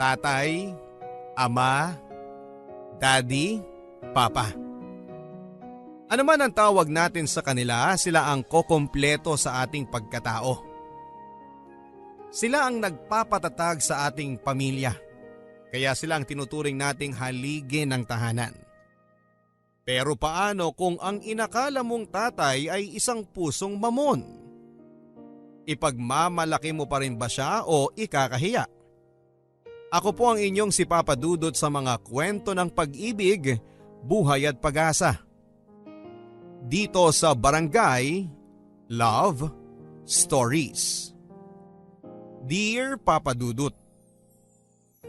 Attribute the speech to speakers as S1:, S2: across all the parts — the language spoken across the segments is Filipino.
S1: tatay, ama, daddy, papa. Ano man ang tawag natin sa kanila, sila ang kokompleto sa ating pagkatao. Sila ang nagpapatatag sa ating pamilya, kaya sila ang tinuturing nating haligi ng tahanan. Pero paano kung ang inakala mong tatay ay isang pusong mamon? Ipagmamalaki mo pa rin ba siya o ikakahiya? Ako po ang inyong si Papa Dudut sa mga kwento ng pag-ibig, buhay at pag-asa. Dito sa Barangay Love Stories. Dear Papa Dudut,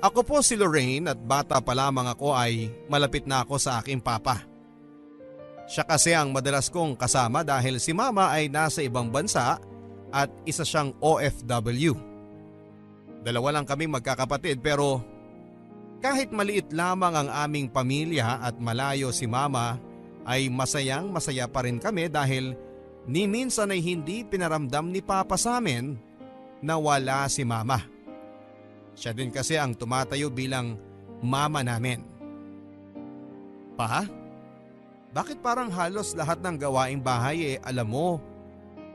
S1: ako po si Lorraine at bata pa lamang ako ay malapit na ako sa aking papa. Siya kasi ang madalas kong kasama dahil si mama ay nasa ibang bansa at isa siyang OFW. Dalawa lang kaming magkakapatid pero kahit maliit lamang ang aming pamilya at malayo si mama ay masayang masaya pa rin kami dahil ni minsan ay hindi pinaramdam ni papa sa amin na wala si mama. Siya din kasi ang tumatayo bilang mama namin. Pa? Bakit parang halos lahat ng gawaing bahay alam mo?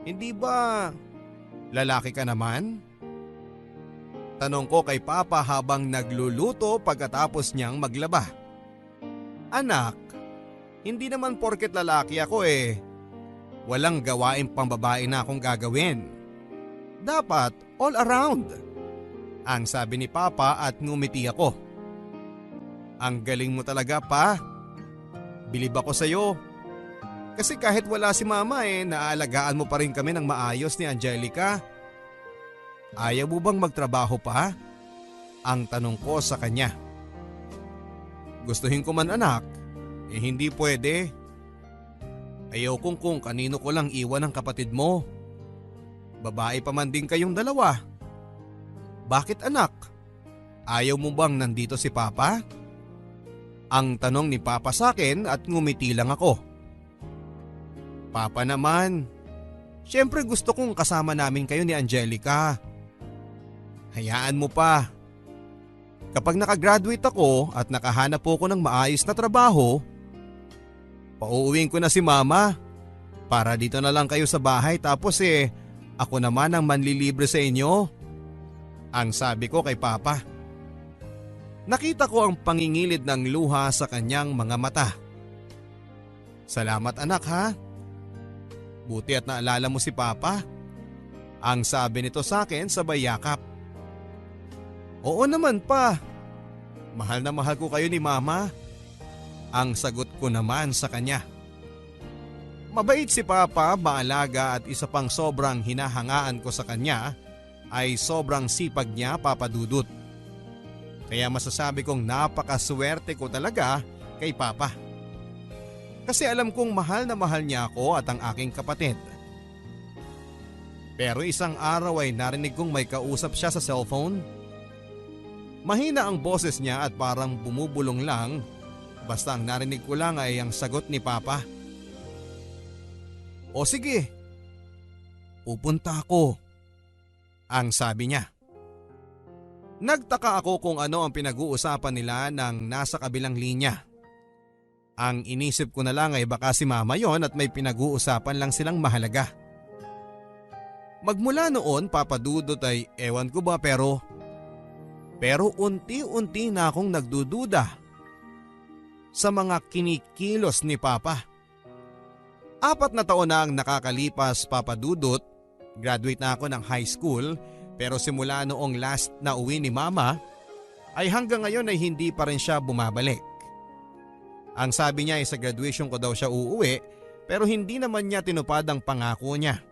S1: Hindi ba lalaki ka naman? Tanong ko kay Papa habang nagluluto pagkatapos niyang maglaba. Anak, hindi naman porket lalaki ako walang gawaing pambabae na akong gagawin. Dapat all around. Ang sabi ni Papa at ngumiti ako. Ang galing mo talaga pa. Bilib ako sa'yo. Kasi kahit wala si mama naalagaan mo pa rin kami ng maayos ni Angelica. Ayaw mo bang magtrabaho pa? Ang tanong ko sa kanya. Gustuhin ko man anak, hindi pwede. Ayaw kung kanino ko lang iwan ang kapatid mo. Babae pa man din kayong dalawa. Bakit anak? Ayaw mo bang nandito si Papa? Ang tanong ni Papa sa akin at ngumiti lang ako. Papa naman, syempre gusto kong kasama namin kayo ni Angelica. Hayaan mo pa. Kapag nakagraduate ako at nakahanap po ako ng maayos na trabaho, pauuwiin ko na si mama para dito na lang kayo sa bahay tapos ako naman ang manlilibre sa inyo. Ang sabi ko kay Papa. Nakita ko ang pangingilid ng luha sa kanyang mga mata. Salamat anak ha. Buti at naalala mo si Papa. Ang sabi nito sa akin sabay yakap. Oo naman pa. Mahal na mahal ko kayo ni Mama. Ang sagot ko naman sa kanya. Mabait si Papa, maalaga at isa pang sobrang hinahangaan ko sa kanya ay sobrang sipag niya, Papa Dudut. Kaya masasabi kong napakaswerte ko talaga kay Papa. Kasi alam kong mahal na mahal niya ako at ang aking kapatid. Pero isang araw ay narinig kong may kausap siya sa cellphone. Mahina ang boses niya at parang bumubulong lang. Basta ang narinig ko lang ay ang sagot ni Papa. O sige, pupunta ako. Ang sabi niya. Nagtaka ako kung ano ang pinag-uusapan nila nang nasa kabilang linya. Ang inisip ko na lang ay baka si mama yon at may pinag-uusapan lang silang mahalaga. Magmula noon Papa Dudut ay ewan ko ba pero unti-unti na akong nagdududa sa mga kinikilos ni Papa. 4 na taon na ang nakakalipas Papa Dudut, graduate na ako ng high school. Pero simula noong last na uwi ni Mama ay hanggang ngayon ay hindi pa rin siya bumabalik. Ang sabi niya ay sa graduation ko daw siya uuwi pero hindi naman niya tinupad ang pangako niya.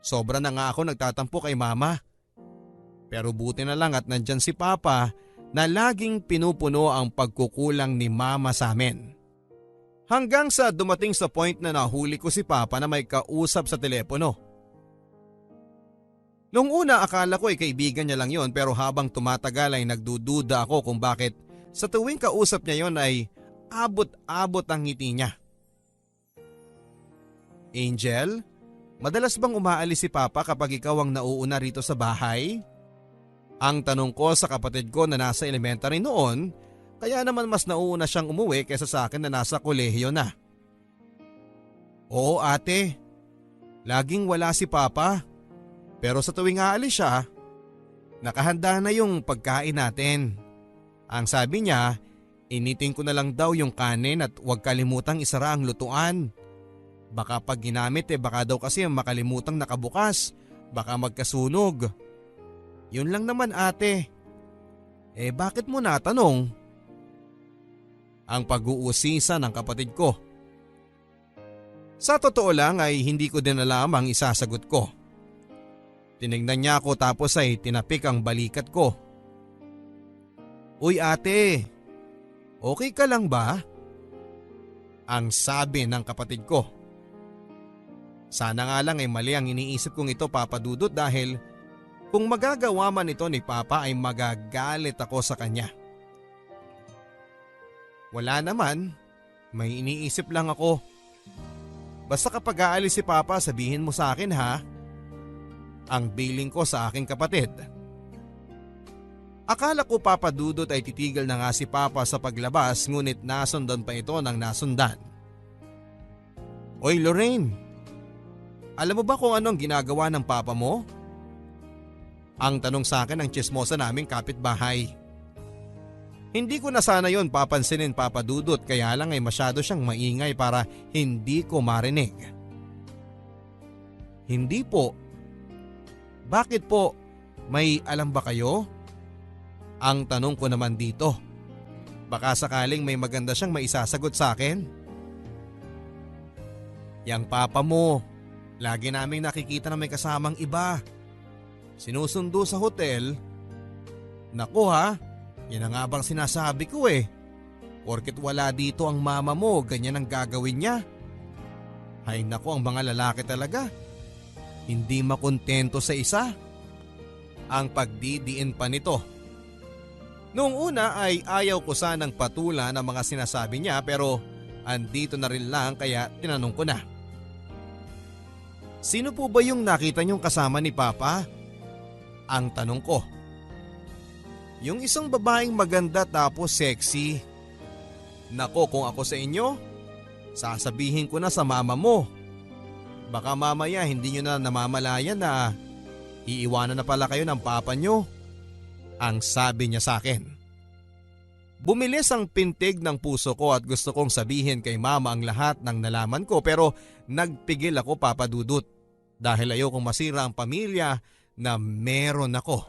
S1: Sobra na nga ako nagtatampo kay Mama. Pero buti na lang at nandyan si Papa na laging pinupuno ang pagkukulang ni Mama sa amin. Hanggang sa dumating sa point na nahuli ko si Papa na may kausap sa telepono. Noong una akala ko ay kaibigan niya lang yon pero habang tumatagal ay nagdududa ako kung bakit sa tuwing kausap niya yon ay abot-abot ang ngiti niya. Angel, madalas bang umaalis si Papa kapag ikaw ang nauuna rito sa bahay? Ang tanong ko sa kapatid ko na nasa elementary noon, kaya naman mas nauuna siyang umuwi kaysa sa akin na nasa kolehiyo na. Oo ate, laging wala si Papa. Pero sa tuwing aalis siya, nakahanda na yung pagkain natin. Ang sabi niya, initin ko na lang daw yung kanin at huwag kalimutang isara ang lutuan. Baka pag ginamit baka daw kasi makalimutang nakabukas, baka magkasunog. Yun lang naman ate. Bakit mo natanong? Ang pag-uusisa ng kapatid ko. Sa totoo lang ay hindi ko din alam ang isasagot ko. Tinignan niya ako tapos ay tinapik ang balikat ko. Uy ate, okay ka lang ba? Ang sabi ng kapatid ko. Sana nga lang ay mali ang iniisip kong ito Papa Dudut dahil kung magagawa man ito ni Papa ay magagalit ako sa kanya. Wala naman, may iniisip lang ako. Basta kapag aalis si Papa sabihin mo sa akin ha. Ang billing ko sa aking kapatid. Akala ko Papa Dudut ay titigil na nga si Papa sa paglabas ngunit nasundan pa ito ng nasundan. Oy Lorraine, alam mo ba kung anong ginagawa ng Papa mo? Ang tanong sa akin ng tsismosa naming kapitbahay. Hindi ko na sana yon papansinin Papa Dudut kaya lang ay masyado siyang maingay para hindi ko marinig. Hindi po. Bakit po? May alam ba kayo? Ang tanong ko naman dito. Baka sakaling may maganda siyang maisasagot sa akin. Yang Papa mo, lagi naming nakikita na may kasamang iba. Sinusundo sa hotel. Naku ha, yan ang nga bang sinasabi ko Porket wala dito ang mama mo, ganyan ang gagawin niya. Hay naku ang mga lalaki talaga. Hindi makontento sa isa. Ang pagdidiin pa nito. Noong una ay ayaw ko sanang patulan ang mga sinasabi niya pero andito na rin lang kaya tinanong ko na. Sino po ba yung nakita niyong kasama ni Papa? Ang tanong ko. Yung isang babaeng maganda tapos sexy. Nako kung ako sa inyo, sasabihin ko na sa mama mo. Baka mamaya hindi nyo na namamalayan na iiwanan na pala kayo ng papa nyo. Ang sabi niya sa akin. Bumilis ang pintig ng puso ko at gusto kong sabihin kay mama ang lahat ng nalaman ko pero nagpigil ako Papa Dudut dahil ayokong masira ang pamilya na meron ako.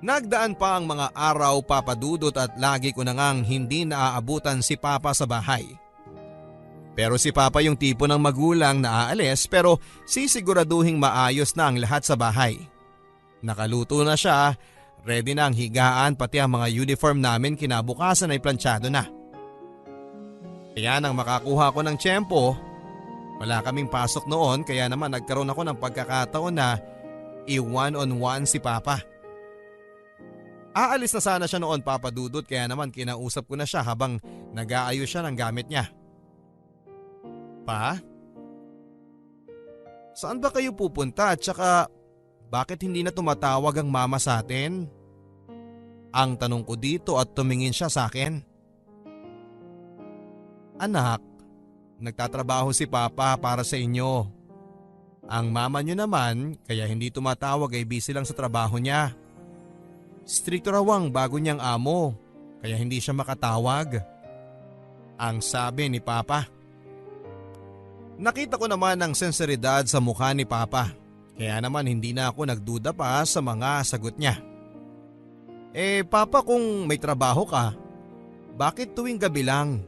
S1: Nagdaan pa ang mga araw Papa Dudut at lagi ko na ngang hindi naaabutan si Papa sa bahay. Pero si Papa yung tipo ng magulang na aalis pero sisiguraduhing maayos na ang lahat sa bahay. Nakaluto na siya, ready na ang higaan pati ang mga uniform namin kinabukasan ay planchado na. Kaya nang makakuha ko ng tiyempo, wala kaming pasok noon kaya naman nagkaroon ako ng pagkakataon na i-one-on-one si Papa. Aalis na sana siya noon Papa Dudut kaya naman kinausap ko na siya habang nag-aayos siya ng gamit niya. Pa? Saan ba kayo pupunta at saka bakit hindi na tumatawag ang mama sa atin? Ang tanong ko dito at tumingin siya sa akin. Anak, nagtatrabaho si Papa para sa inyo. Ang mama niyo naman kaya hindi tumatawag ay busy lang sa trabaho niya. Stricto raw ang bago niyang amo kaya hindi siya makatawag. Ang sabi ni Papa. Nakita ko naman ang senseridad sa mukha ni Papa kaya naman hindi na ako nagduda pa sa mga sagot niya. Papa kung may trabaho ka, bakit tuwing gabi lang?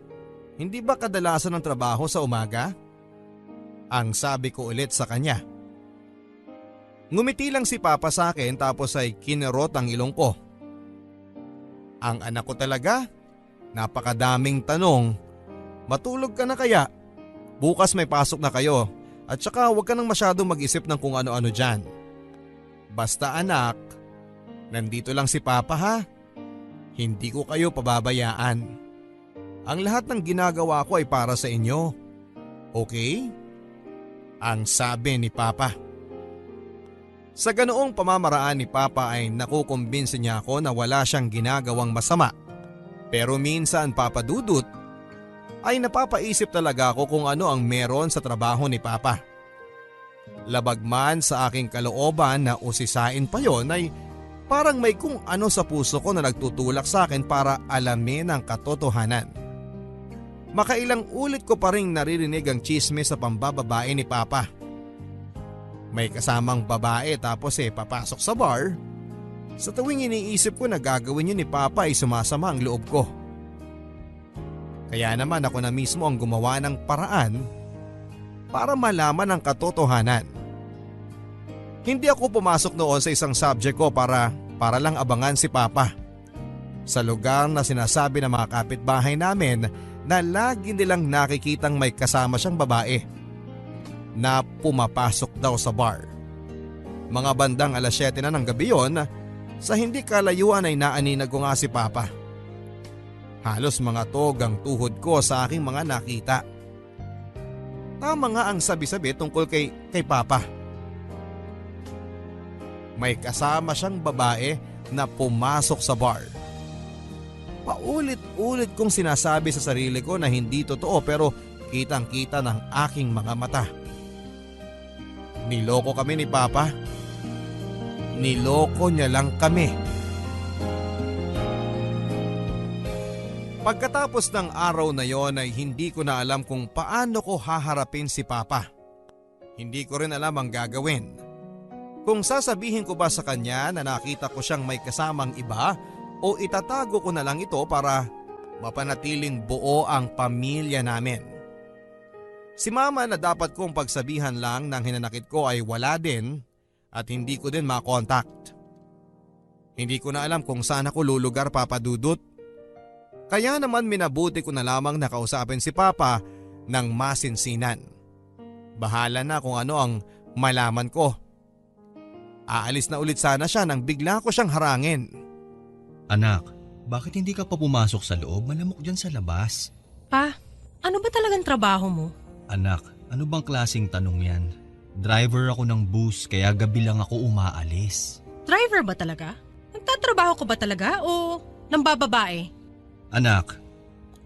S1: Hindi ba kadalasan ng trabaho sa umaga? Ang sabi ko ulit sa kanya. Ngumiti lang si Papa sa akin tapos ay kinerot ang ilong ko. Ang anak ko talaga? Napakadaming tanong. Matulog ka na kaya? Bukas may pasok na kayo at saka huwag ka nang masyadong mag-isip ng kung ano-ano dyan. Basta anak, nandito lang si Papa ha. Hindi ko kayo pababayaan. Ang lahat ng ginagawa ko ay para sa inyo. Okay? Ang sabi ni Papa. Sa ganoong pamamaraan ni Papa ay nakukumbinsi niya ako na wala siyang ginagawang masama. Pero minsan, Papa Dudut, ay napapaisip talaga ako kung ano ang meron sa trabaho ni Papa. Labag man sa aking kalooban na usisain pa yon ay parang may kung ano sa puso ko na nagtutulak sa akin para alamin ang katotohanan. Makailang ulit ko pa rin naririnig ang tsismis sa pambababae ni Papa. May kasamang babae tapos papasok sa bar. Sa tuwing iniisip ko na gagawin yun ni Papa ay sumasama ang loob ko. Kaya naman ako na mismo ang gumawa ng paraan para malaman ang katotohanan. Hindi ako pumasok noon sa isang subject ko para lang abangan si Papa. Sa lugar na sinasabi ng mga kapitbahay namin na lagi nilang nakikitang may kasama siyang babae na pumapasok daw sa bar. Mga bandang 7:00 na ng gabi yon, sa hindi kalayuan ay naaninag ko nga si Papa. Halos mga togang tuhod ko sa aking mga nakita. Tama nga ang sabi-sabi tungkol kay Papa. May kasama siyang babae na pumasok sa bar. Paulit-ulit kong sinasabi sa sarili ko na hindi totoo pero kitang-kita ng aking mga mata. Niloko kami ni Papa. Niloko niya lang kami. Pagkatapos ng araw na yon ay hindi ko na alam kung paano ko haharapin si Papa. Hindi ko rin alam ang gagawin. Kung sasabihin ko ba sa kanya na nakita ko siyang may kasamang iba o itatago ko na lang ito para mapanatiling buo ang pamilya namin. Si Mama na dapat kong pagsabihan lang ng hinanakit ko ay wala din at hindi ko din makontakt. Hindi ko na alam kung saan ako lulugar, Papa Dudut. Kaya naman minabuti ko na lamang nakausapin si Papa ng masinsinan. Bahala na kung ano ang malaman ko. Aalis na ulit sana siya nang bigla ko siyang harangin.
S2: Anak, bakit hindi ka pa pumasok sa loob? Malamok dyan sa labas.
S3: Pa, ano ba talagang trabaho mo?
S2: Anak, ano bang klaseng tanong yan? Driver ako ng bus kaya gabi lang ako umaalis.
S3: Driver ba talaga? Nagtatrabaho ka ba talaga o nambababae?
S2: Anak,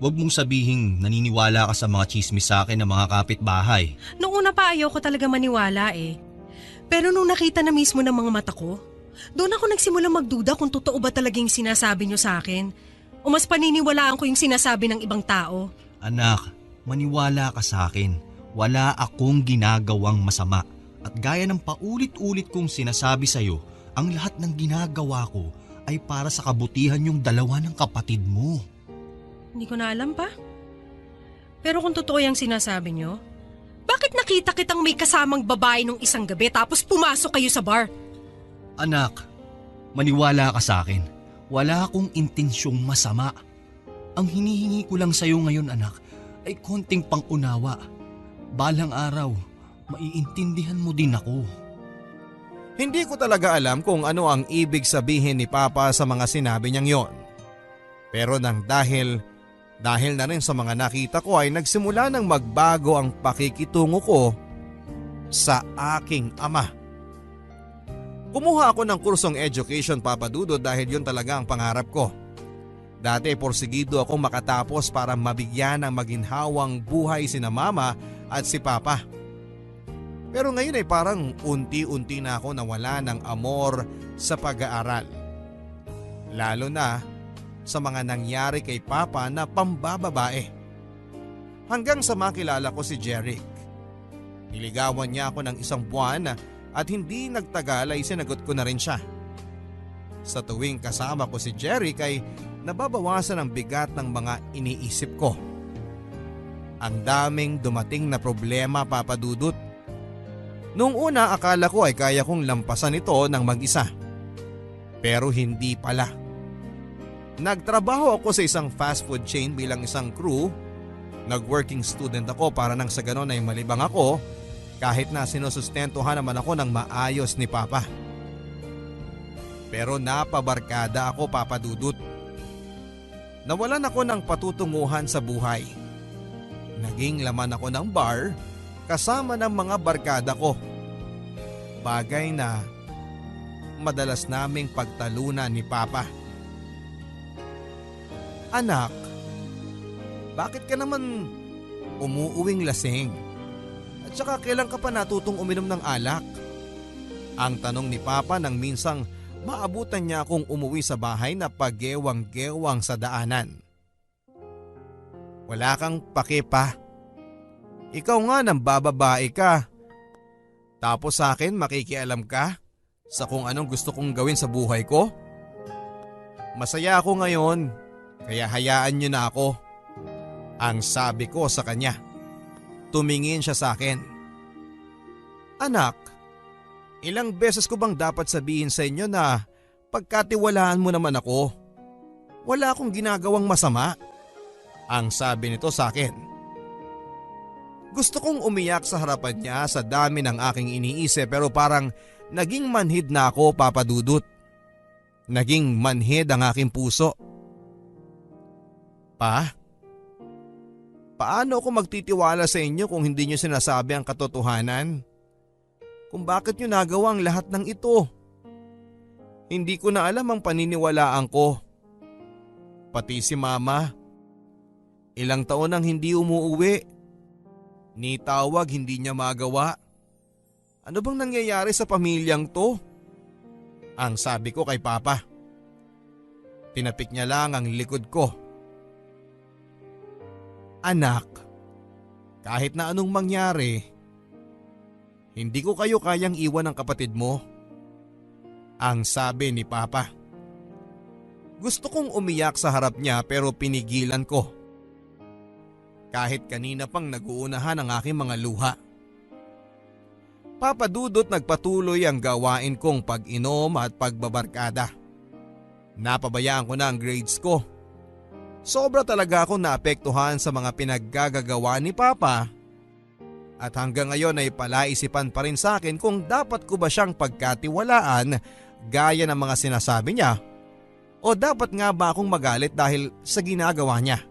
S2: wag mong sabihing naniniwala ka sa mga chismis sa akin ng mga kapitbahay.
S3: Noong una pa ayaw ko talaga maniwala eh. Pero nung nakita na mismo ng mga mata ko, doon ako nagsimula magduda kung totoo ba talagang sinasabi niyo sa akin. O mas paniniwalaan ko yung sinasabi ng ibang tao.
S2: Anak, maniwala ka sa akin. Wala akong ginagawang masama. At gaya ng paulit-ulit kong sinasabi sa'yo, ang lahat ng ginagawa ko ay para sa kabutihan yung dalawa ng kapatid mo.
S3: Hindi ko na alam pa. Pero kung totoo yung sinasabi niyo, bakit nakita kitang may kasamang babae nung isang gabi tapos pumasok kayo sa bar?
S2: Anak, maniwala ka sa akin. Wala akong intensyong masama. Ang hinihingi ko lang sa'yo ngayon, anak, ay konting pangunawa. Balang araw, maiintindihan mo din ako.
S1: Hindi ko talaga alam kung ano ang ibig sabihin ni Papa sa mga sinabi niyang yon. Pero dahil na rin sa mga nakita ko ay nagsimula nang magbago ang pakikitungo ko sa aking ama. Kumuha ako ng kursong education, Papa Dudut, dahil yun talaga ang pangarap ko. Dati porsigido akong makatapos para mabigyan ng maginhawang buhay sina Mama at si Papa. Pero ngayon ay parang unti-unti na ako nawala ng amor sa pag-aaral. Lalo na sa mga nangyari kay Papa na pambababae. Hanggang sa makilala ko si Jeric. Niligawan niya ako ng 1 buwan at hindi nagtagal ay sinagot ko na rin siya. Sa tuwing kasama ko si Jeric ay nababawasan ang bigat ng mga iniisip ko. Ang daming dumating na problema, Papa Dudut. Noong una akala ko ay kaya kong lampasan ito ng mag-isa. Pero hindi pala. Nagtrabaho ako sa isang fast food chain bilang isang crew. Nag-working student ako para nang sa ganon ay malibang ako kahit na sinusustentuhan naman ako ng maayos ni Papa. Pero napabarkada ako, Papa Dudut. Nawalan ako ng patutunguhan sa buhay. Naging laman ako ng bar kasama ng mga barkada ko. Bagay na madalas naming pagtalunan ni Papa. Anak, bakit ka naman umuuwing lasing? At saka kailan ka pa natutong uminom ng alak? Ang tanong ni Papa nang minsang maabutan niya akong umuwi sa bahay na paggewang-gewang sa daanan. Wala kang pake pa. Ikaw nga nang bababae ka. Tapos sa akin makikialam ka sa kung anong gusto kong gawin sa buhay ko? Masaya ako ngayon, kaya hayaan niyo na ako. Ang sabi ko sa kanya. Tumingin siya sa akin. Anak, ilang beses ko bang dapat sabihin sa inyo na pagkatiwalaan mo naman ako? Wala akong ginagawang masama. Ang sabi nito sa akin. Gusto kong umiyak sa harapan niya sa dami ng aking iniisip pero parang naging manhid na ako, Papa Dudut. Naging manhid ang aking puso. Pa, paano ako magtitiwala sa inyo kung hindi niyo sinasabi ang katotohanan? Kung bakit niyo nagawa ang lahat ng ito? Hindi ko na alam ang paniniwalaan ko. Pati si Mama. Ilang taon nang hindi umuuwi. Ni tawag hindi niya magawa. Ano bang nangyayari sa pamilyang to? Ang sabi ko kay Papa. Tinapik niya lang ang likod ko. Anak, kahit na anong mangyari, hindi ko kayo kayang iwan ng kapatid mo. Ang sabi ni Papa. Gusto kong umiyak sa harap niya pero pinigilan ko. Kahit kanina pang naguunahan ang aking mga luha. Papa Dudut, nagpatuloy ang gawain kong pag-inom at pagbabarkada. Napabayaan ko na ang grades ko. Sobra talaga akong naapektuhan sa mga pinaggagawa ni Papa. At hanggang ngayon ay palaisipan pa rin sa akin kung dapat ko ba siyang pagkatiwalaan gaya ng mga sinasabi niya o dapat nga ba akong magalit dahil sa ginagawa niya.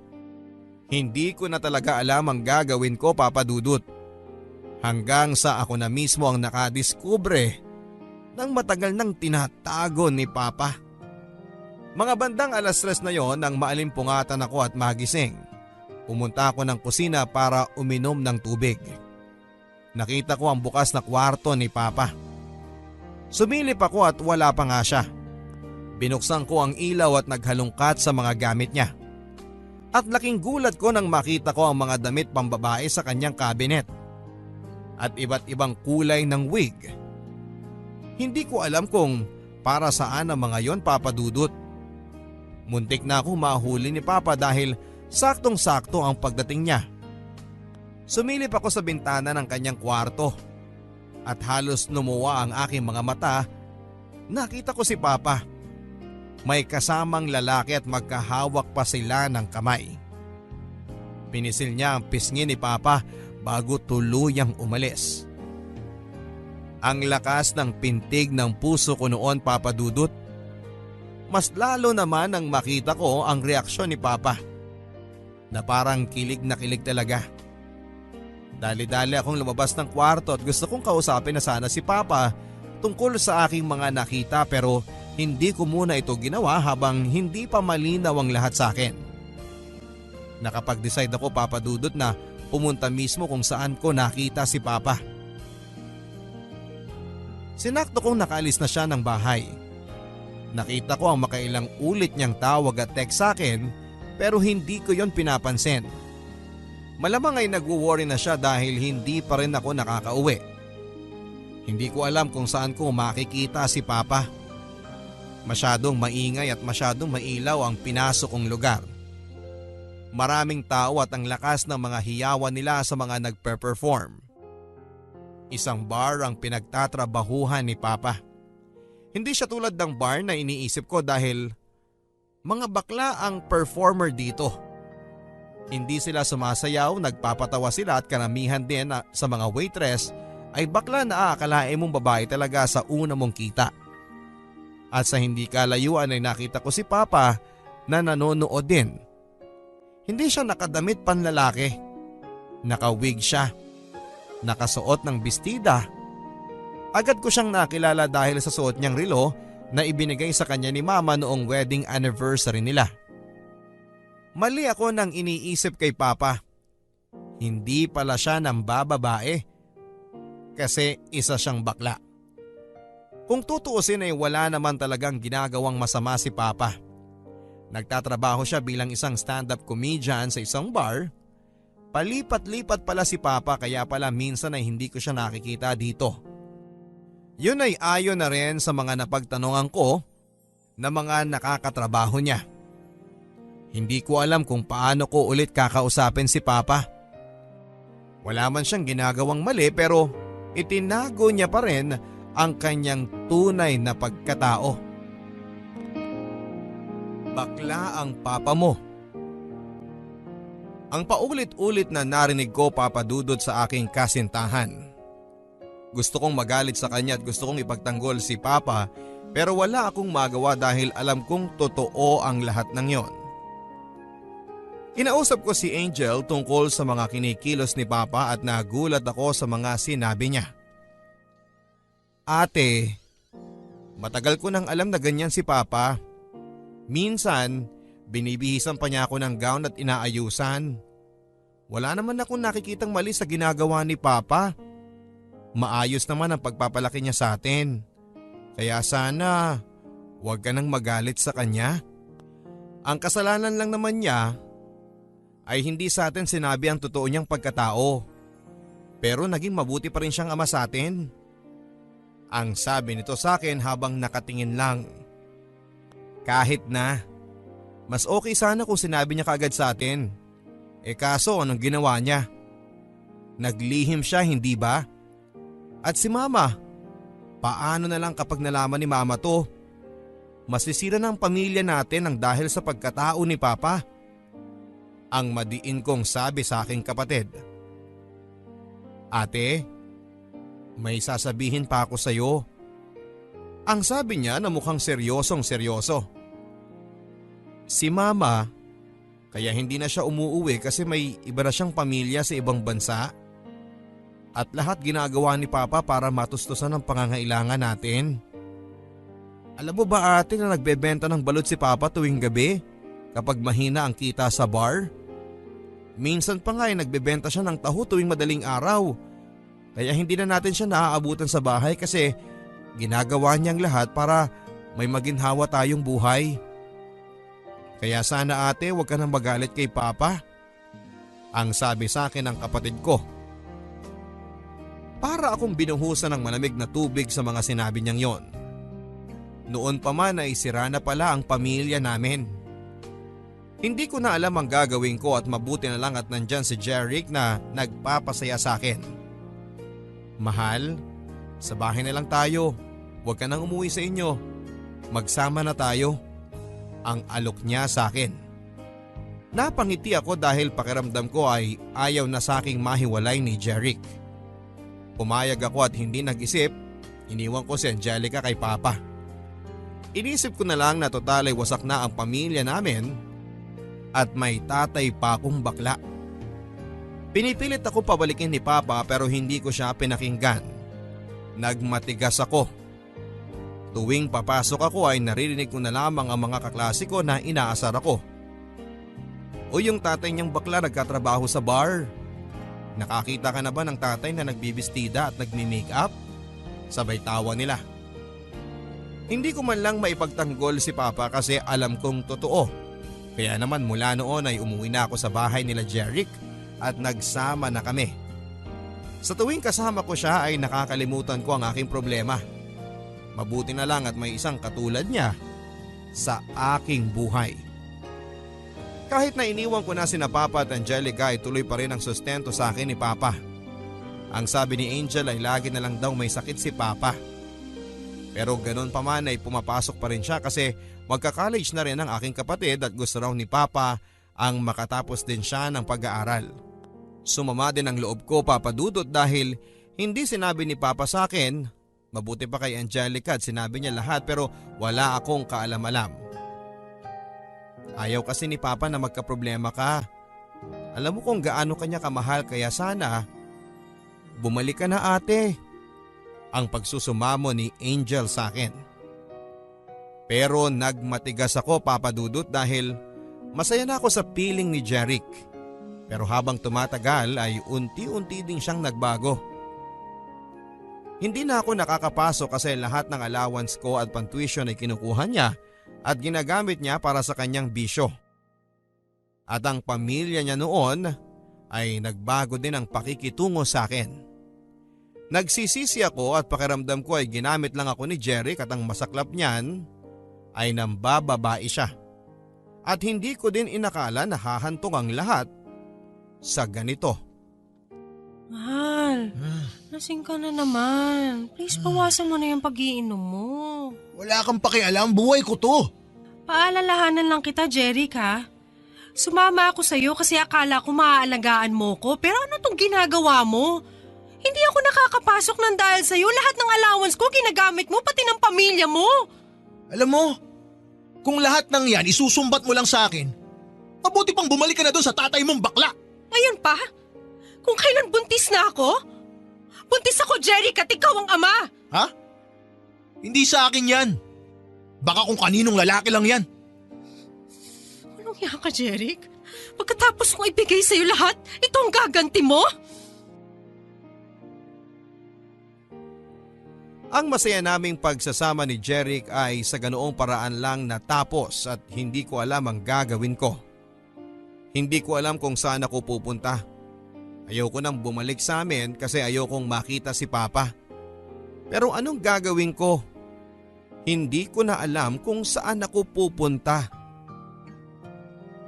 S1: Hindi ko na talaga alam ang gagawin ko, Papa Dudut. Hanggang sa ako na mismo ang nakadiskubre ng matagal nang tinatago ni Papa. Mga bandang 3:00 na yon nang maalimpungatan ako at magising. Pumunta ako ng kusina para uminom ng tubig. Nakita ko ang bukas na kwarto ni Papa. Sumilip ako at wala pa nga siya. Binuksan ko ang ilaw at naghalungkat sa mga gamit niya. At laking gulat ko nang makita ko ang mga damit pambabae sa kanyang kabinet. At iba't ibang kulay ng wig. Hindi ko alam kung para saan ang mga yon, Papa Dudut. Muntik na ako mahuli ni Papa dahil saktong-sakto ang pagdating niya. Sumilip ako sa bintana ng kanyang kwarto. At halos lumuwa ang aking mga mata. Nakita ko si Papa. May kasamang lalaki at magkahawak pa sila ng kamay. Pinisil niya ang pisngi ni Papa bago tuluyang umalis. Ang lakas ng pintig ng puso ko noon, Papa Dudut. Mas lalo naman nang makita ko ang reaksyon ni Papa. Na parang kilig na kilig talaga. Dali-dali akong lumabas ng kwarto at gusto kong kausapin na sana si Papa tungkol sa aking mga nakita pero hindi ko muna ito ginawa habang hindi pa malinaw ang lahat sa akin. Nakapag-decide ako, Papa Dudut, na pumunta mismo kung saan ko nakita si Papa. Sinakto kong nakaalis na siya ng bahay. Nakita ko ang makailang ulit niyang tawag at text sa akin pero hindi ko yon pinapansin. Malamang ay nagwo-worry na siya dahil hindi pa rin ako nakakauwi. Hindi ko alam kung saan ko makikita si Papa. Masyadong maingay at masyadong mailaw ang pinasok kong lugar. Maraming tao at ang lakas ng mga hiyawan nila sa mga nagpe-perform. Isang bar ang pinagtatrabahuhan ni Papa. Hindi siya tulad ng bar na iniisip ko dahil mga bakla ang performer dito. Hindi sila sumasayaw, nagpapatawa sila at karamihan din sa mga waitress ay bakla na aakalain mong babae talaga sa una mong kita. At sa hindi kalayuan ay nakita ko si Papa na nanonood din. Hindi siya nakadamit panlalaki. Nakawig siya. Nakasuot ng bestida. Agad ko siyang nakilala dahil sa suot niyang relo na ibinigay sa kanya ni Mama noong wedding anniversary nila. Mali ako nang iniisip kay Papa. Hindi pala siya ng bababae kasi isa siyang bakla. Kung tutuusin ay wala naman talagang ginagawang masama si Papa. Nagtatrabaho siya bilang isang stand-up comedian sa isang bar. Palipat-lipat pala si Papa kaya pala minsan ay hindi ko siya nakikita dito. Yun ay ayon na rin sa mga napagtanungan ko na mga nakakatrabaho niya. Hindi ko alam kung paano ko ulit kakausapin si Papa. Wala man siyang ginagawang mali pero itinago niya pa rin ang kanyang tunay na pagkatao. Bakla ang papa mo. Ang paulit-ulit na narinig ko, Papa Dudut, sa aking kasintahan. Gusto kong magalit sa kanya at gusto kong ipagtanggol si Papa pero wala akong magawa dahil alam kong totoo ang lahat ng yon. Kinausap ko si Angel tungkol sa mga kinikilos ni Papa at nagulat ako sa mga sinabi niya. Ate, matagal ko nang alam na ganyan si Papa. Minsan, binibihisan pa niya ako ng gown at inaayusan. Wala naman akong nakikitang mali sa ginagawa ni Papa. Maayos naman ang pagpapalaki niya sa atin. Kaya sana, huwag ka nang magalit sa kanya. Ang kasalanan lang naman niya ay hindi sa atin sinabi ang totoo niyang pagkatao. Pero naging mabuti pa rin siyang ama sa atin. Ang sabi nito sa akin habang nakatingin lang. Kahit na, mas okay sana kung sinabi niya kaagad sa atin. Kaso anong ginawa niya? Naglihim siya, hindi ba? At si Mama, paano na lang kapag nalaman ni Mama to? Masisira ng pamilya natin ang dahil sa pagkatao ni Papa. Ang madiin kong sabi sa aking kapatid. Ate, may sasabihin pa ako sa iyo. Ang sabi niya na mukhang seryosong seryoso. Si Mama, kaya hindi na siya umuuwi kasi may iba na siyang pamilya sa ibang bansa. At lahat ginagawa ni Papa para matustusan ang pangangailangan natin. Alam mo ba ate na nagbebenta ng balot si Papa tuwing gabi kapag mahina ang kita sa bar? Minsan pa nga ay nagbebenta siya ng taho tuwing madaling araw. Kaya hindi na natin siya naaabutan sa bahay kasi ginagawa niyang lahat para may maginhawa tayong buhay. Kaya sana ate huwag ka nang magalit kay Papa. Ang sabi sa akin ng kapatid ko. Para akong binuhusan ng malamig na tubig sa mga sinabi niyang yon. Noon pa man ay sira na pala ang pamilya namin. Hindi ko na alam ang gagawin ko at mabuti na lang at nandyan si Jeric na nagpapasaya sa akin. Mahal, sa bahay na lang tayo. Huwag ka nang umuwi sa inyo. Magsama na tayo. Ang alok niya sa akin. Napangiti ako dahil pakiramdam ko ay ayaw na sa aking mahiwalay ni Jeric. Pumayag ako at hindi nag-isip, iniwan ko si Angelica kay Papa. Inisip ko na lang na total ay wasak na ang pamilya namin at may tatay pa akong bakla. Pinipilit ako pabalikin ni Papa pero hindi ko siya pinakinggan. Nagmatigas ako. Tuwing papasok ako ay naririnig ko na lamang ang mga kaklase ko na inaasar ako. O yung tatay niyang bakla nagkatrabaho sa bar. Nakakita ka na ba ng tatay na nagbibistida at nagmi-makeup? Sabay tawa nila. Hindi ko man lang maipagtanggol si Papa kasi alam kong totoo. Kaya naman mula noon ay umuwi na ako sa bahay nila Jeric at nagsama na kami. Sa tuwing kasama ko siya ay nakakalimutan ko ang aking problema. Mabuti na lang at may isang katulad niya sa aking buhay. Kahit na iniwan ko na sina Papa at Angelica ay tuloy pa rin ang sustento sa akin ni Papa. Ang sabi ni Angel ay lagi na lang daw may sakit si Papa. Pero ganoon pa man ay pumapasok pa rin siya kasi magka-college na rin ang aking kapatid at gusto raw ni Papa ang makatapos din siya ng pag-aaral. Sumama din ang loob ko, Papa Dudut, dahil hindi sinabi ni Papa sa akin. Mabuti pa kay Angelica at sinabi niya lahat pero wala akong kaalam-alam. Ayaw kasi ni Papa na magkaproblema ka. Alam mo kung gaano kanya kamahal kaya sana bumalik ka na ate. ang pagsusumamo ni Angel sa akin. Pero nagmatigas ako, Papa Dudut, dahil masaya na ako sa piling ni Jeric. Pero habang tumatagal ay unti-unti din siyang nagbago. Hindi na ako nakakapasok kasi lahat ng allowance ko at pantuition ay kinukuha niya at ginagamit niya para sa kanyang bisyo. At ang pamilya niya noon ay nagbago din ang pakikitungo sa akin. Nagsisisi ako at pakiramdam ko ay ginamit lang ako ni Jeric at ang masaklap niyan ay nambababae siya. At hindi ko din inakala na hahantong ang lahat sa ganito.
S3: Mahal, lasing ka na naman. Please, bawasan mo na yung pag-iinom mo.
S4: Wala kang pakialam, buhay ko to.
S3: Paalalahanan lang kita, Jeric, ha? Sumama ako sa'yo kasi akala ko maaalagaan mo ko, pero ano tong ginagawa mo? Hindi ako nakakapasok ng dahil sa'yo. Lahat ng allowance ko ginagamit mo, pati ng pamilya mo.
S4: Alam mo, kung lahat ng yan isusumbat mo lang sa akin, mabuti pang bumalik ka na doon sa tatay mong bakla.
S3: Ngayon pa? Kung kailan buntis na ako? Buntis ako, Jeric, at ikaw ang ama.
S4: Ha? Hindi sa akin yan. Baka kung kaninong lalaki lang yan.
S3: Anong yan ka, Jeric? Pagkatapos kong ibigay sa'yo lahat, ito ang gaganti mo?
S1: Ang masaya naming pagsasama ni Jeric ay sa ganoong paraan lang natapos at hindi ko alam ang gagawin ko. Hindi ko alam kung saan ako pupunta. Ayoko nang bumalik sa amin kasi ayokong makita si Papa. Pero anong gagawin ko? Hindi ko na alam kung saan ako pupunta.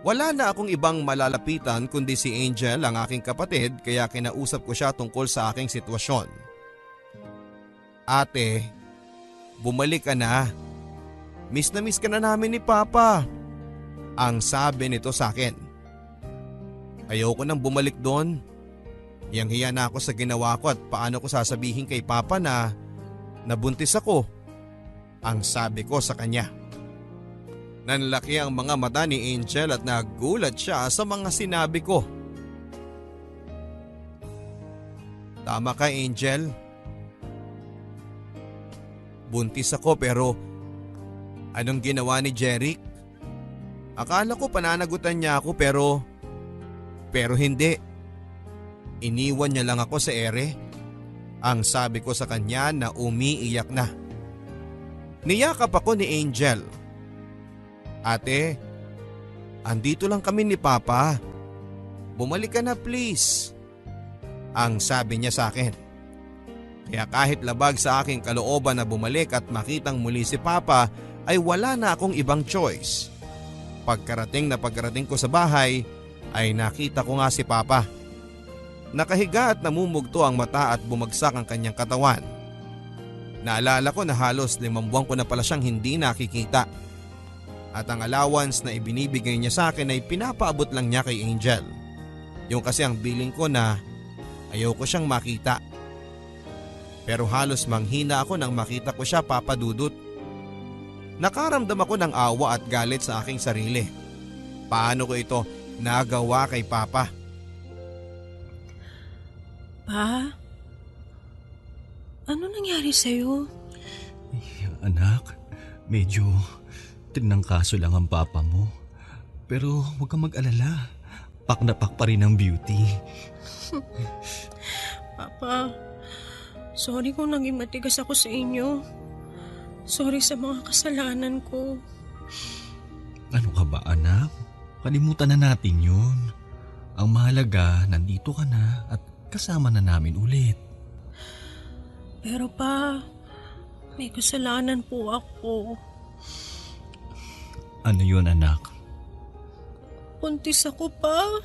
S1: Wala na akong ibang malalapitan kundi si Angel, ang aking kapatid, kaya kinausap ko siya tungkol sa aking sitwasyon. Ate, bumalik ka na. Miss na miss ka na namin ni Papa. Ang sabi nito sa akin. Ayoko nang bumalik doon. Hiyang-hiya na ako sa ginawa ko at paano ko sasabihin kay Papa na nabuntis ako. Ang sabi ko sa kanya. Nanlaki ang mga mata ni Angel at nagulat siya sa mga sinabi ko. Tama ka, Angel. Buntis ako pero anong ginawa ni Jeric? Akala ko pananagutan niya ako pero hindi. Iniwan niya lang ako sa ere. Ang sabi ko sa kanya na umiiyak na. Niyakap ako ni Angel. Ate, andito lang kami ni Papa. Bumalik ka na please. Ang sabi niya sa akin. Kaya kahit labag sa aking kalooban na bumalik at makitang muli si Papa ay wala na akong ibang choice. Pagkarating ko sa bahay ay nakita ko nga si Papa. Nakahiga at namumugto ang mata at bumagsak ang kanyang katawan. Naalala ko na halos 5 buwan ko na pala siyang hindi nakikita. At ang allowance na ibinibigay niya sa akin ay pinapaabot lang niya kay Angel. Yung kasi ang billing ko na ayaw ko siyang makita. Pero halos manghina ako nang makita ko siya, Papa Dudut. Nakaramdam ako ng awa at galit sa aking sarili. Paano ko ito nagawa kay Papa?
S3: Pa? Ano nangyari sa'yo?
S2: Anak, medyo tinangkaso lang ang papa mo. Pero huwag kang mag-alala. Pak na pak pa rin ang beauty.
S3: Papa, sorry kung naging matigas ako sa inyo. Sorry sa mga kasalanan ko.
S2: Ano ka ba, anak? Kalimutan na natin yun. Ang mahalaga, nandito ka na at kasama na namin ulit.
S3: Pero pa, may kasalanan po ako.
S2: Ano yun, anak?
S3: Buntis ako pa.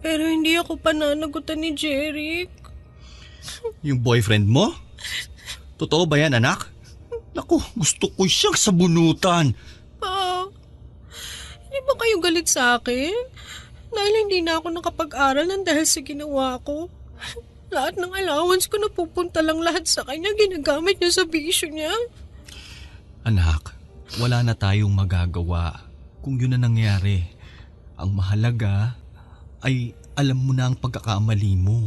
S3: Pero hindi ako pananagutan ni Jeric.
S2: Yung boyfriend mo? Totoo ba yan, anak? Naku, gusto ko siyang sabunutan.
S3: Pa, hindi ba kayo galit sa akin? Dahil hindi na ako nakapag-aral ng dahil sa ginawa ko. Lahat ng allowance ko napupunta lang lahat sa kanya. Ginagamit niya sa bisyo niya.
S2: Anak, wala na tayong magagawa kung yun na nangyari. Ang mahalaga ay alam mo na ang pagkakamali mo.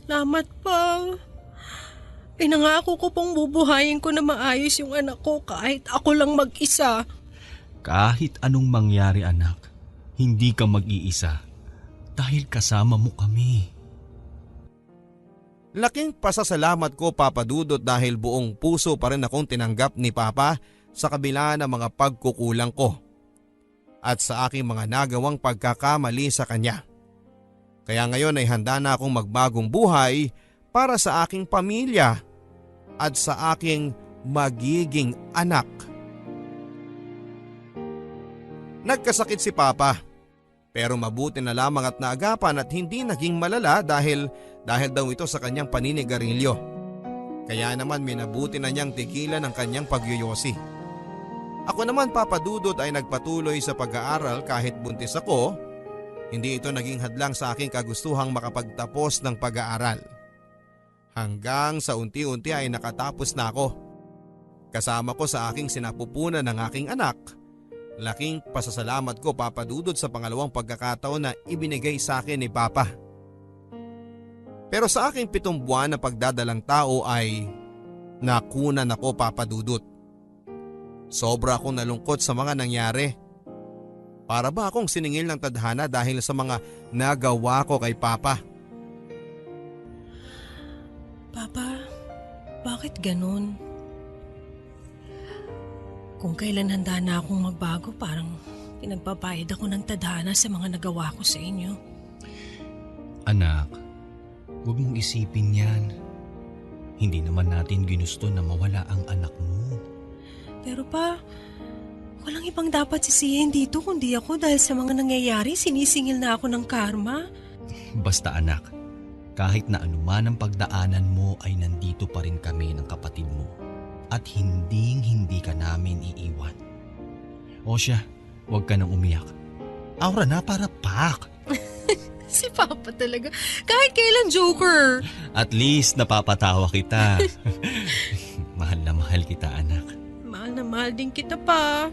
S3: Salamat pa. Pinangako ko pong bubuhayin ko na maayos yung anak ko kahit ako lang mag-isa.
S2: Kahit anong mangyari anak, hindi ka mag-iisa dahil kasama mo kami.
S1: Laking pasasalamat ko, Papa Dudut, dahil buong puso pa rin akong tinanggap ni Papa sa kabila ng mga pagkukulang ko at sa aking mga nagawang pagkakamali sa kanya. Kaya ngayon ay handa na akong magbagong buhay para sa aking pamilya at sa aking magiging anak. Nagkasakit si Papa, pero mabuti na lamang at naagapan at hindi naging malala dahil daw ito sa kanyang paninigarilyo. Kaya naman minabuti na niyang tigilan ang kanyang pagyoyosi. Ako naman, Papa Dudut, ay nagpatuloy sa pag-aaral kahit buntis ako. Hindi ito naging hadlang sa aking kagustuhang makapagtapos ng pag-aaral. Hanggang sa unti-unti ay nakatapos na ako. Kasama ko sa aking sinapupunan ng aking anak. Laking pasasalamat ko, Papa Dudut, sa pangalawang pagkakataon na ibinigay sa akin ni Papa. Pero sa aking 7 buwan na pagdadalang tao ay nakunan ako, Papa Dudut. Sobra akong nalungkot sa mga nangyari. Para ba akong siningil ng tadhana dahil sa mga nagawa ko kay Papa?
S3: Papa, bakit ganun? Kung kailan handa na akong magbago, parang pinagbabayad ako ng tadhana sa mga nagawa ko sa inyo.
S2: Anak, huwag mong isipin yan. Hindi naman natin ginusto na mawala ang anak mo.
S3: Pero pa, walang ibang dapat sisihin dito kundi ako dahil sa mga nangyayari sinisingil na ako ng karma.
S2: Basta anak, kahit na anuman ang pagdaanan mo ay nandito pa rin kami ng kapatid mo at hindi ka namin iiwan. O siya, huwag ka nang umiyak. Aura na para pak.
S3: Si Papa talaga, kahit kailan joker.
S2: At least napapatawa kita. Mahal na mahal kita anak.
S3: Mahal na mahal din kita pa.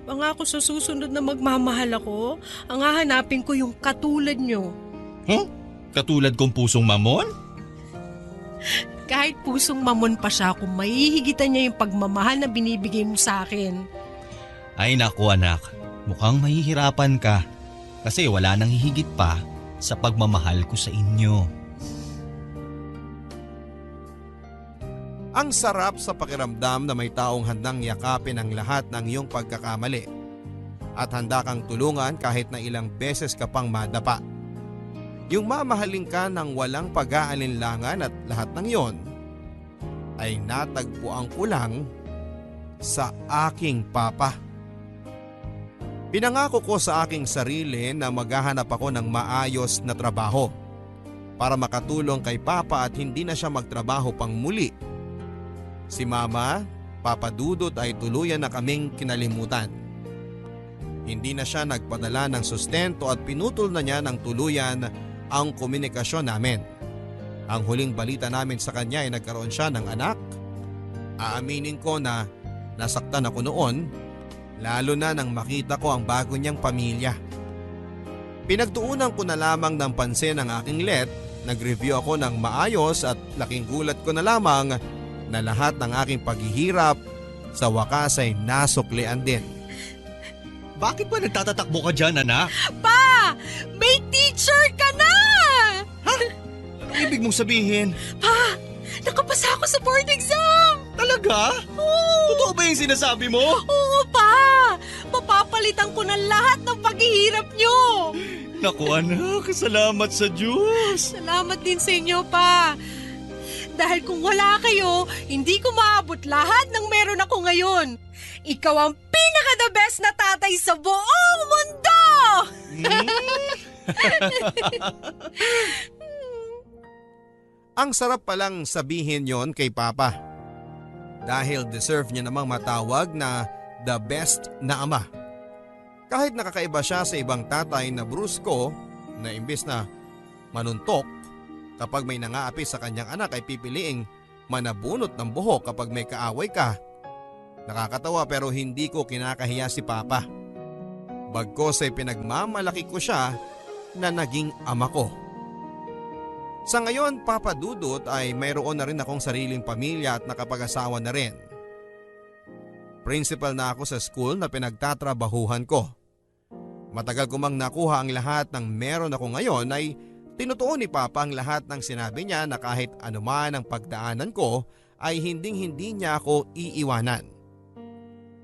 S3: Pangako sa susunod na magmamahal ako, ang hahanapin ko yung katulad nyo.
S2: Huh? Katulad kong pusong mamon?
S3: Kahit pusong mamon pa siya, kung maihigitan niya yung pagmamahal na binibigay mo sa akin.
S2: Ay naku anak, mukhang mahihirapan ka. Kasi wala nang hihigit pa sa pagmamahal ko sa inyo.
S1: Ang sarap sa pakiramdam na may taong handang yakapin ang lahat ng iyong pagkakamali at handa kang tulungan kahit na ilang beses ka pang madapa. Yung mamahalin ka ng walang pag-aalinlangan at lahat ng yon ay natagpuan ko lang sa aking Papa. Pinangako ko sa aking sarili na maghahanap ako ng maayos na trabaho para makatulong kay Papa at hindi na siya magtrabaho pang muli. Si Mama, Papa Dudut ay tuluyan na kaming kinalimutan. Hindi na siya nagpadala ng sustento at pinutol na niya ng tuluyan ang komunikasyon namin. Ang huling balita namin sa kanya ay nagkaroon siya ng anak. Aaminin ko na nasaktan ako noon, lalo na nang makita ko ang bago niyang pamilya. Pinagtuunan ko na lamang ng pansin ang aking let, nag-review ako ng maayos at laking gulat ko na lamang na lahat ng aking paghihirap sa wakas ay nasuklian din.
S2: Bakit ba nagtatatakbo ka dyan anak?
S3: Pa! May teacher ka na!
S2: Anong ibig mong sabihin?
S3: Pa! Nakapasa ako sa board exam!
S2: Talaga?
S3: Oo!
S2: Totoo ba yung sinasabi mo?
S3: Oo pa! Mapapalitan ko na lahat ng paghihirap nyo!
S2: Naku anak, salamat sa Diyos.
S3: Salamat din sa inyo pa! Dahil kung wala kayo, hindi ko maabot lahat ng meron ako ngayon. Ikaw ang pinaka-the best na tatay sa buong mundo!
S1: Ang sarap palang sabihin yon kay Papa. Dahil deserve niya namang matawag na the best na ama. Kahit nakakaiba siya sa ibang tatay na brusko na imbes na manuntok, kapag may nangaapi sa kanyang anak ay pipiliing manabunot ng buhok kapag may kaaway ka. Nakakatawa pero hindi ko kinakahiya si Papa. Bagkos ay pinagmamalaki ko siya na naging ama ko. Sa ngayon, Papa Dudut, ay mayroon na rin akong sariling pamilya at nakapag-asawa na rin. Principal na ako sa school na pinagtatrabahuhan ko. Matagal ko mang nakuha ang lahat ng meron ako ngayon ay tinutuon ni Papa ang lahat ng sinabi niya na kahit anuman ang pagdaanan ko ay hinding-hindi niya ako iiwanan.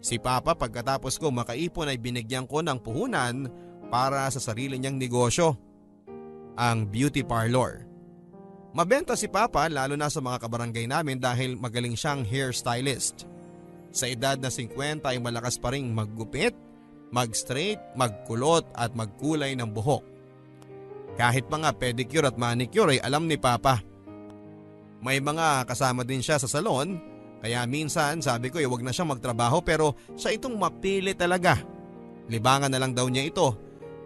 S1: Si Papa pagkatapos ko makaipon ay binigyan ko ng puhunan para sa sarili niyang negosyo, ang beauty parlor. Mabenta si Papa lalo na sa mga kabarangay namin dahil magaling siyang hairstylist. Sa edad na 50 ay malakas pa ring maggupit, mag-straight, magkulot at magkulay ng buhok. Kahit mga pedicure at manicure ay alam ni Papa. May mga kasama din siya sa salon, kaya minsan sabi ko wag na siyang magtrabaho pero siya itong mapili talaga. Libangan na lang daw niya ito,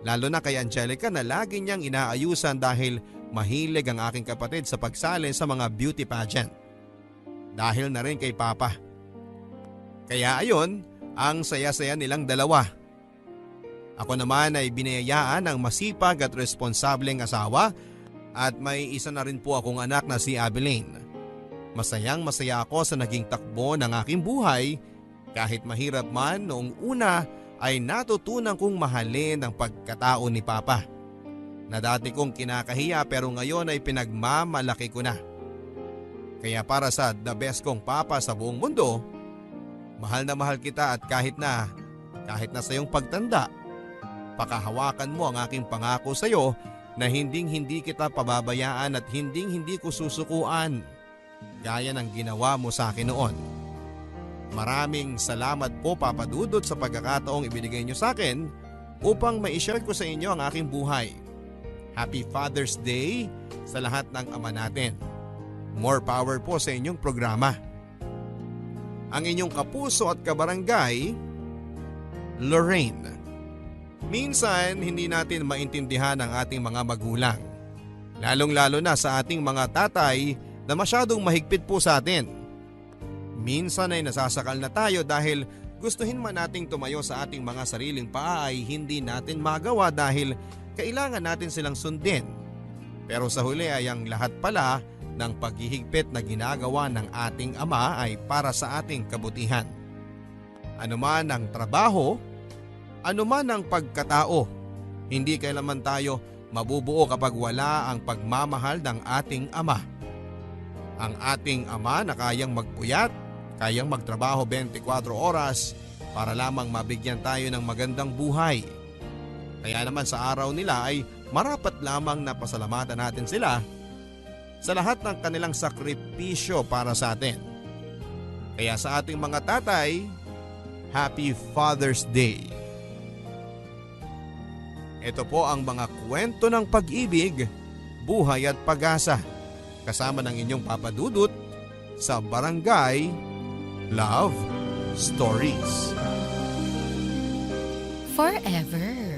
S1: lalo na kay Angelica na lagi niyang inaayusan dahil mahilig ang aking kapatid sa pagsali sa mga beauty pageant. Dahil na rin kay Papa. Kaya ayon, ang saya-saya nilang dalawa. Ako naman ay binayayaan ng masipag at responsableng asawa at may isa na rin po akong anak na si Abilene. Masayang masaya ako sa naging takbo ng aking buhay kahit mahirap man noong una ay natutunan kong mahalin ang pagkatao ni Papa. Na dati kong kinakahiya pero ngayon ay pinagmamalaki ko na. Kaya para sa the best kong Papa sa buong mundo, mahal na mahal kita at kahit na sa iyong pagtanda, pakahawakan mo ang aking pangako sa iyo na hinding-hindi kita pababayaan at hinding-hindi ko susukuan gaya ng ginawa mo sa akin noon. Maraming salamat po Papa Dudut sa pagkakataong ibinigay niyo sa akin upang ma-share ko sa inyo ang aking buhay. Happy Father's Day sa lahat ng ama natin. More power po sa inyong programa. Ang inyong kapuso at kabarangay, Lorraine. Minsan hindi natin maintindihan ang ating mga magulang. Lalong-lalo na sa ating mga tatay na masyadong mahigpit po sa atin. Minsan ay nasasakal na tayo dahil gustuhin man nating tumayo sa ating mga sariling paa ay hindi natin magawa dahil kailangan natin silang sundin. Pero sa huli ay ang lahat pala ng paghihigpit na ginagawa ng ating ama ay para sa ating kabutihan. Anuman ang trabaho, anuman ang pagkatao, hindi kailanman tayo mabubuo kapag wala ang pagmamahal ng ating ama. Ang ating ama na kayang magpuyat, kayang magtrabaho 24 oras para lamang mabigyan tayo ng magandang buhay. Kaya naman sa araw nila ay marapat lamang na pasalamatan natin sila sa lahat ng kanilang sakripisyo para sa atin. Kaya sa ating mga tatay, Happy Father's Day. Ito po ang mga kwento ng pag-ibig, buhay at pag-asa kasama ng inyong Papa Dudut sa Barangay Love Stories.
S5: Forever.